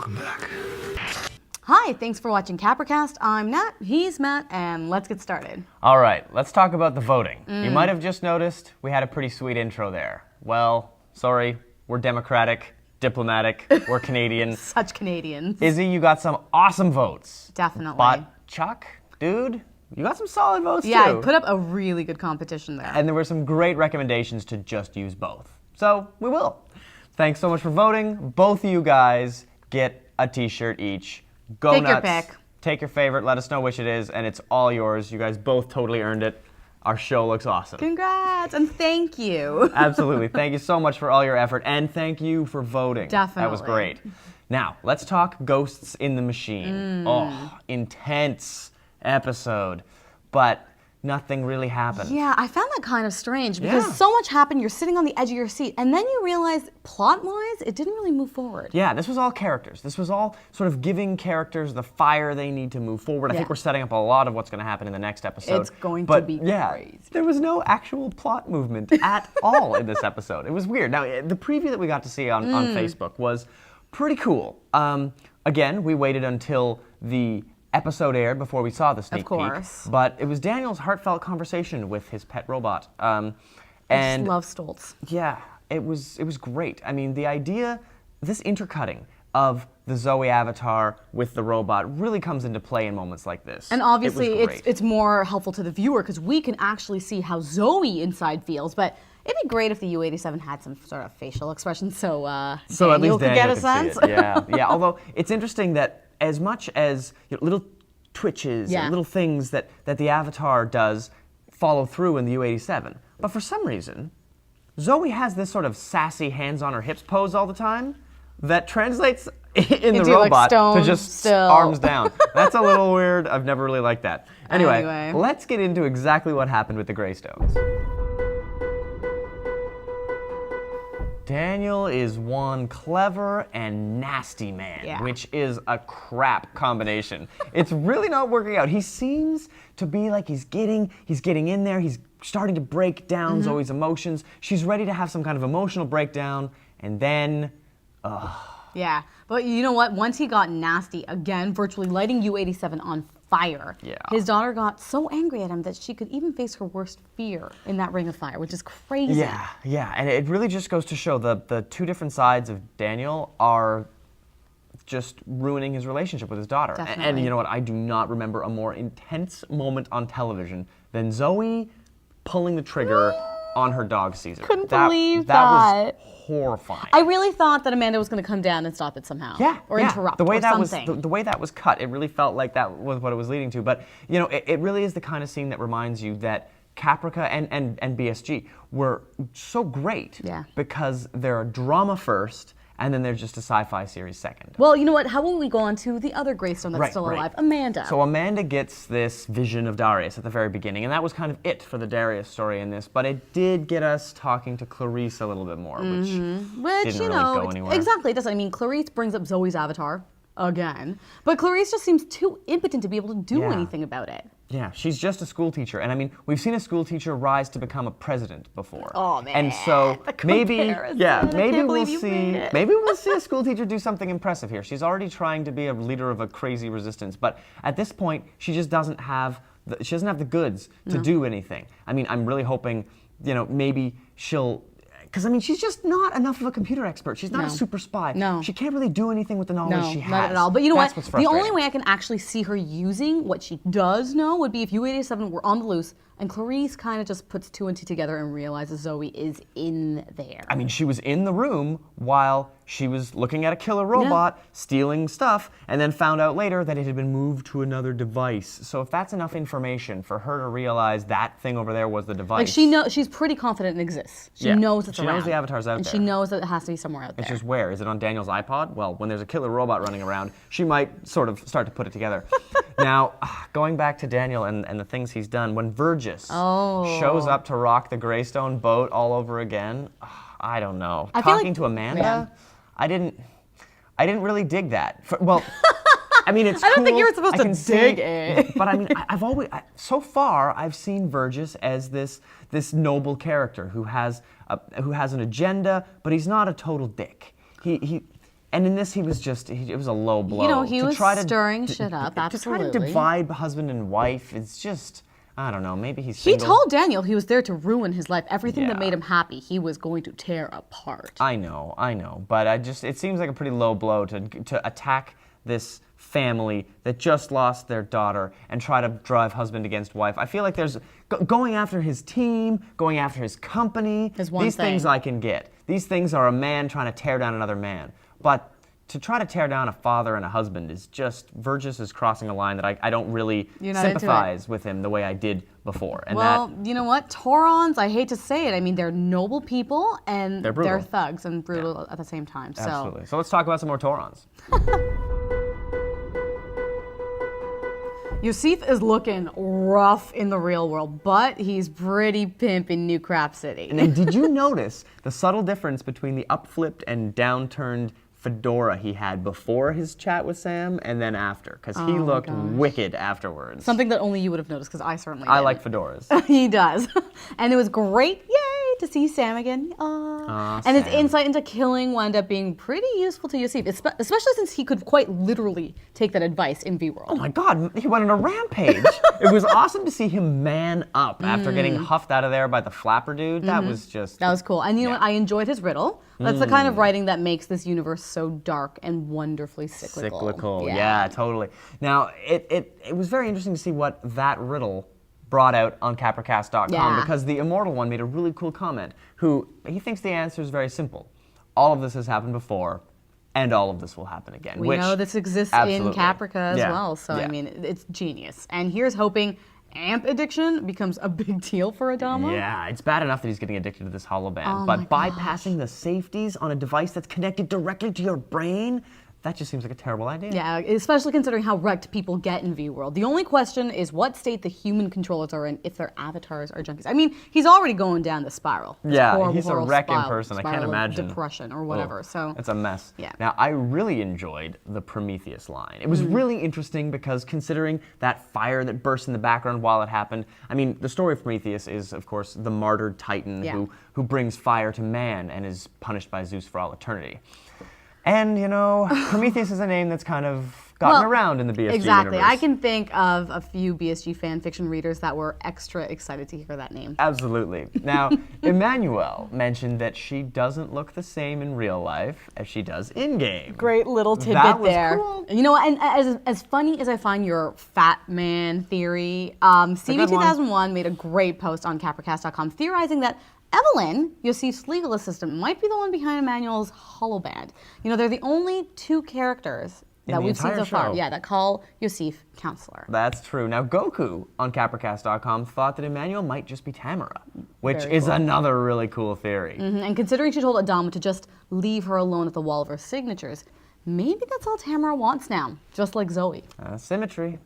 Welcome back. Hi, thanks for watching Capricast. I'm Nat, he's Matt, and let's get started. All right, let's talk about the voting. You might have just noticed we had a pretty sweet intro there. Well, sorry, we're democratic, diplomatic, we're Canadian. Such Canadians. Izzy, you got some awesome votes. Definitely. But Chuck, dude, you got some solid votes too. Yeah, I put up a really good competition there. And there were some great recommendations to just use both. So, we will. Thanks so much for voting. Both of you guys get a t-shirt each. Go Take nuts. your pick. Take your favorite, let us know which it is, and it's all yours. You guys both totally earned it. Our show looks awesome. Congrats, and thank you. Absolutely. Thank you so much for all your effort, and thank you for voting. Definitely. That was great. Now, let's talk Ghosts in the Machine. Oh, intense episode, but nothing really happened. Yeah, I found that kind of strange because Yeah. so much happened, you're sitting on the edge of your seat, and then you realize, plot-wise, it didn't really move forward. Yeah, this was all characters. This was all sort of giving characters the fire they need to move forward. I think Yeah. we're setting up a lot of what's going to happen in the next episode. It's going to But be yeah, crazy. there was no actual plot movement at all in this episode. It was weird. Now, the preview that we got to see on Facebook was pretty cool. Again, we waited until the episode aired before we saw the sneak course. peek. But it was Daniel's heartfelt conversation with his pet robot. I And just love Stoltz. yeah, it was great. I mean, the idea, this intercutting of the Zoe avatar with the robot really comes into play in moments like this. And obviously, It was great. it's more helpful to the viewer because we can actually see how Zoe inside feels. But it'd be great if the U87 had some sort of facial expression, so So at least could Daniel get a could sense. see it. Yeah, yeah. Although it's interesting that as much as little twitches, Yeah. and little things that the avatar does follow through in the U87, but for some reason, Zoe has this sort of sassy hands on her hips pose all the time that translates in the Into, like, robot to stone just still. arms down. That's a little weird. I've never really liked that. Anyway. Let's get into exactly what happened with the Greystones. Daniel is one clever and nasty man, Yeah. which is a crap combination. It's really not working out. He seems to be like he's getting in there. He's starting to break down Zoe's emotions. She's ready to have some kind of emotional breakdown, and then, Yeah, but you know what? Once he got nasty again, virtually lighting U87 on fire, Yeah. his daughter got so angry at him that she could even face her worst fear in that ring of fire, which is crazy. yeah, and it really just goes to show the two different sides of Daniel are just ruining his relationship with his daughter. And Definitely. you know what? I do not remember a more intense moment on television than Zoe pulling the trigger on her dog Caesar. Couldn't that, believe that that. was horrifying. I really thought that Amanda was going to come down and stop it somehow. Or interrupt the way or that something. was the way that was cut, it really felt like that was what it was leading to. But you know, it really is the kind of scene that reminds you that Caprica and BSG were so great Yeah. because they're a drama first, and then they're just a sci-fi series second. Well, you know what? How about we go on to the other Greystone that's still alive, Amanda. So Amanda gets this vision of Darius at the very beginning, and that was kind of it for the Darius story in this. But it did get us talking to Clarice a little bit more, which didn't really go anywhere. Exactly, it doesn't. I mean, Clarice brings up Zoe's avatar again, but Clarice just seems too impotent to be able to do Yeah. anything about it. Yeah, she's just a school teacher, and I mean, we've seen a school teacher rise to become a president before. Oh, man, And so the maybe, comparison. yeah, I maybe can't we'll believe you see, made it. maybe we'll see a school teacher do something impressive here. She's already trying to be a leader of a crazy resistance, but at this point, she just doesn't have the goods to do anything. I mean, I'm really hoping, you know, maybe she'll. Because, I mean, she's just not enough of a computer expert. She's not a super spy. No. She can't really do anything with the knowledge No, she has. not at all. But you know That's what? what's The only frustrating. way I can actually see her using what she does know would be if U87 were on the loose and Clarice kind of just puts two and two together and realizes Zoe is in there. I mean, she was in the room while she was looking at a killer robot, stealing stuff, and then found out later that it had been moved to another device. So if that's enough information for her to realize that thing over there was the device. Like, she knows, she's pretty confident it exists. She Yeah. knows it's She around. knows the avatar's out and there. she knows that it has to be somewhere out there. It's just where? Is it on Daniel's iPod? Well, when there's a killer robot running around, she might sort of start to put it together. Now, going back to Daniel and the things he's done, when Vergis shows up to rock the Greystone boat all over again, I don't know. I feel Talking like- to Amanda, yeah. I didn't really dig that. Well, I mean, it's I don't think cool. you were supposed I to can dig see, it. But I mean, so far, I've seen Vergis as this noble character who has an agenda, but he's not a total dick. And in this, he was just, it was a low blow. You know, he To was try to stirring shit up, To try to absolutely. divide husband and wife, it's just, I don't know, maybe he's He single. told Daniel he was there to ruin his life. Everything that Yeah. made him happy, he was going to tear apart. I know, but it seems like a pretty low blow to attack this family that just lost their daughter and try to drive husband against wife. I feel like there's going after his team, going after his company. Is one These things thing. I can get. These things are a man trying to tear down another man. But to try to tear down a father and a husband is just, Vergis is crossing a line that I don't really You're not into it. sympathize with him the way I did before. And Well, you know what? Taurons, I hate to say it, I mean, they're noble people and They're brutal. thugs and brutal at the same time. So. absolutely. So let's talk about some more Taurons. Yusif is looking rough in the real world, but he's pretty pimp in New Crap City. And then did you notice the subtle difference between the up-flipped and downturned fedora he had before his chat with Sam and then after? Because he looked wicked afterwards. Something that only you would have noticed because I certainly I didn't. like fedoras. He does. And it was great, yay, to see Sam again. Aw, And his Sam. insight into killing wound up being pretty useful to Yusif, especially since he could quite literally take that advice in Oh V-World. my God, he went on a rampage. It was awesome to see him man up after getting huffed out of there by the flapper dude. That was just... That was cool. And you know what? I enjoyed his riddle. That's the kind of writing that makes this universe so dark and wonderfully cyclical. cyclical. Yeah, totally. Now, it was very interesting to see what that riddle brought out on Capricast.com Yeah. because the Immortal One made a really cool comment. He thinks the answer is very simple. All of this has happened before, and all of this will happen again. We which, know this exists absolutely. in Caprica as Yeah, well. So, yeah. I mean, it's genius. And here's hoping amp addiction becomes a big deal for Adama. Yeah, it's bad enough that he's getting addicted to this holoband, Oh but my bypassing the safeties on a device that's connected directly to your brain, that just seems like a terrible idea. Yeah, especially considering how wrecked people get in V-World. The only question is what state the human controllers are in if their avatars are junkies. I mean, he's already going down the spiral. This Yeah, horrible, he's a horrible wreck in spiral- person. I can't spiral of imagine. depression or whatever. Ugh, So it's a mess. Yeah. Now, I really enjoyed the Prometheus line. It was really interesting because considering that fire that burst in the background while it happened, I mean, the story of Prometheus is, of course, the martyred Titan Yeah. who brings fire to man and is punished by Zeus for all eternity. And, you know, Prometheus is a name that's kind of gotten around in the BSG exactly. universe. I can think of a few BSG fan fiction readers that were extra excited to hear that name. Absolutely. Now, Emmanuelle mentioned that she doesn't look the same in real life as she does in-game. Great little That tidbit was there. cool. You know what? And as funny as I find your fat man theory, good one. CV2001 made a great post on Capricast.com theorizing that Evelyn, Yosif's legal assistant, might be the one behind Emmanuel's holoband. You know, they're the only two characters In that the we've seen entire so far, show. yeah, that call Yosif counselor. That's true. Now, Goku on Capricast.com thought that Emmanuelle might just be Tamara, which Very is cool. another really cool theory. And considering she told Adama to just leave her alone at the wall of her signatures, maybe that's all Tamara wants now, just like Zoe. Symmetry.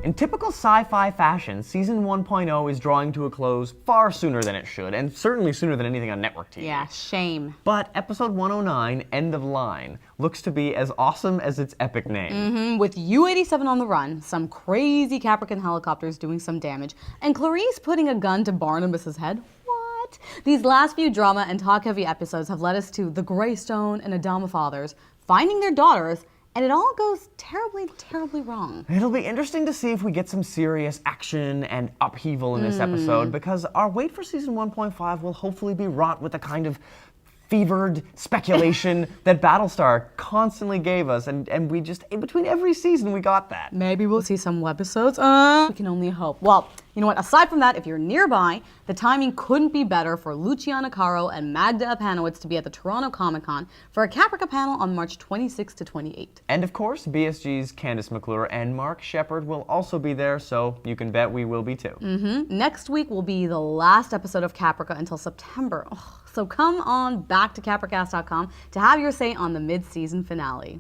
In typical sci-fi fashion, Season 1.0 is drawing to a close far sooner than it should, and certainly sooner than anything on network TV. Yeah, shame. But Episode 109, End of Line, looks to be as awesome as its epic name. With U-87 on the run, some crazy Caprican helicopters doing some damage, and Clarice putting a gun to Barnabas's head. What? These last few drama and talk-heavy episodes have led us to the Greystone and Adama fathers finding their daughters, and it all goes terribly, terribly wrong. It'll be interesting to see if we get some serious action and upheaval in this episode, because our wait for Season 1.5 will hopefully be wrought with the kind of fevered speculation that Battlestar constantly gave us, and we just, in between every season, we got that. Maybe we'll see some webisodes. We can only hope. Well, you know what? Aside from that, if you're nearby, the timing couldn't be better for Luciana Caro and Magda Apanowitz to be at the Toronto Comic Con for a Caprica panel on March 26 to 28. And of course, BSG's Candice McClure and Mark Shepard will also be there, so you can bet we will be too. Next week will be the last episode of Caprica until September. So come on back to Capricast.com to have your say on the mid-season finale.